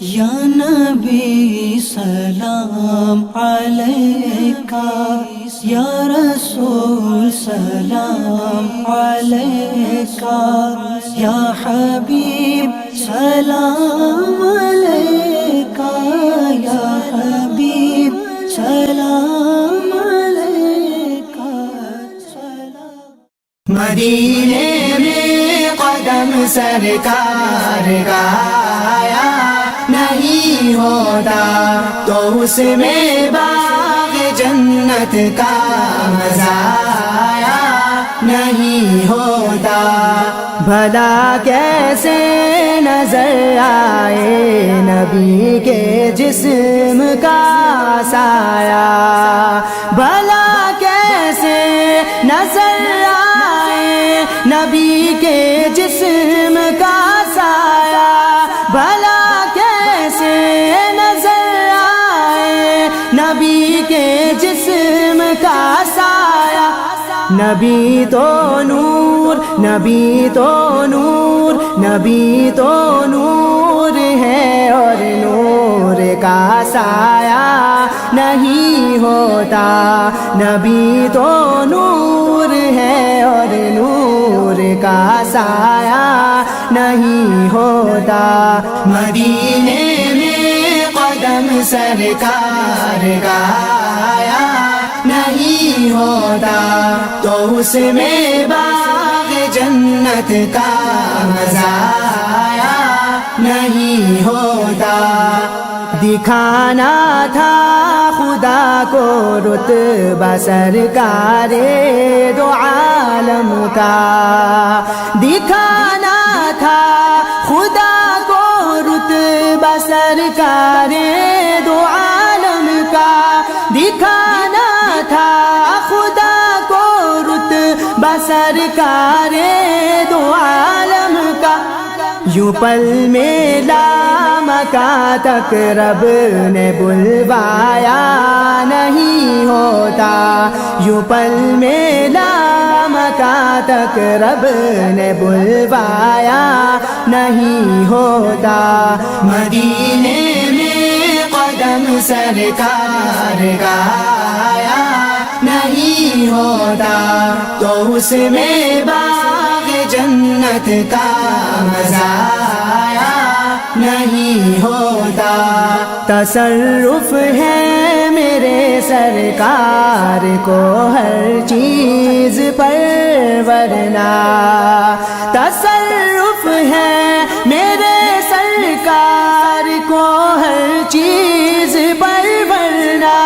یا نبی سلام علیکہ، یا رسول سلام علیکہ، یا حبیب سلام علیکہ، یا حبیب سلام علیکہ۔ مدینے میں قدم سرکار کا آیا نہیں ہوتا تو اس میں باغ جنت کا مزہ آیا نہیں ہوتا۔ بھلا کیسے نظر آئے نبی کے جسم کا سایہ، بھلا کیسے نظر آئے نبی کے جسم کا سایہ، بھلا کیسے نظر آئے نبی کے جسم کا سایہ۔ نبی تو نور، نبی تو نور، نبی تو نور ہے اور نور کا سایہ نہیں ہوتا۔ نبی تو نور ہے اور نور کا سایہ نہیں ہوتا۔ مدینے میں قدم سرکار کا آیا نہیں ہوتا تو اس میں باغ جنت کا مزہ آیا نہیں ہوتا۔ دکھانا تھا خدا کو رتبہ سرکار دو عالم کا، دکھانا تھا خدا کو رتبہ سرکار دو عالم کا، دکھانا تھا خدا کو رتبہ سرکار دو عالم کا۔ یوں پل میں لامکاں تک رب نے بلوایا نہیں ہوتا، یوں پل میں لامکاں تک رب نے بلوایا نہیں ہوتا۔ مدینے میں قدم سرکار کا آیا نہیں ہوتا تو اس میں باغ جنت کا مزہ آیا نہیں ہوتا۔ تصرف ہے میرے سرکار کو ہر چیز پر ورنہ، تصرف ہے میرے سرکار کو ہر چیز پر ورنہ،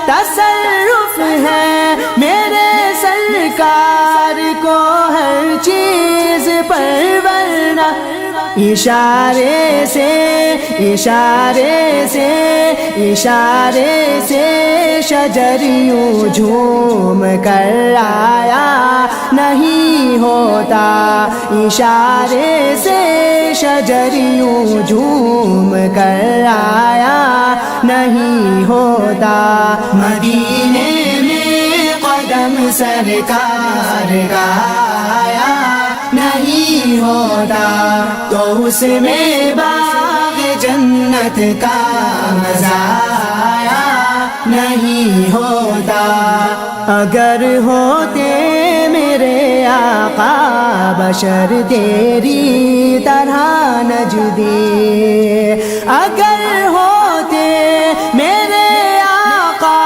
تصرف ہے میرے سرکار کو ہر چیز پر ورنہ۔ اشارے سے اشارے سے اشارے سے شجر یوں جھوم کر آیا نہیں ہوتا، اشارے سے شجر یوں جھوم کر آیا نہیں ہوتا۔ مدینے میں قدم سرکار کا آیا نہیں ہوتا تو اس میں باغ جنت کا مزہ آیا نہیں ہوتا۔ اگر ہوتے میرے آقا بشر تیری طرح نجدی، اگر ہوتے میرے آقا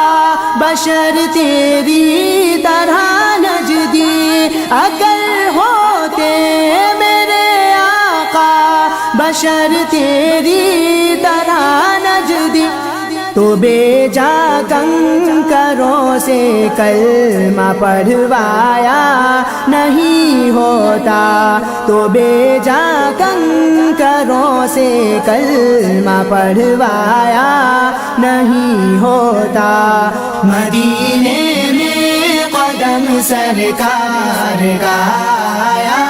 بشر تیری طرح نجدی، اگر ہوتے میرے آقا بشر تیری طرح نجدی، تو بے جا کنکروں سے کلمہ پڑھوایا نہیں ہوتا، تو بے جا کنکروں سے کلمہ پڑھوایا نہیں ہوتا۔ مدینے میں قدم سرکار کا آیا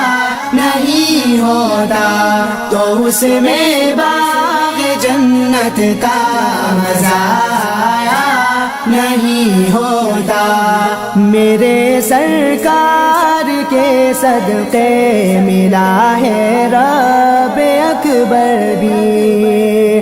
نہیں ہوتا تو اس میں باغ جنت کا مزہ آیا نہیں ہوتا۔ میرے سرکار کے صدقے ملا ہے رب اکبر بھی،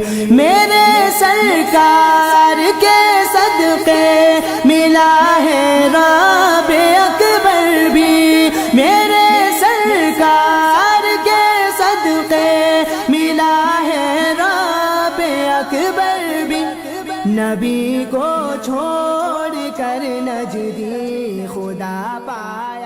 سرکار کے صدقے ملا ہے رب اکبر بھی، میرے سرکار کے صدقے ملا ہے رب اکبر بھی۔ نبی کو چھوڑ کر نجدی خدا پائے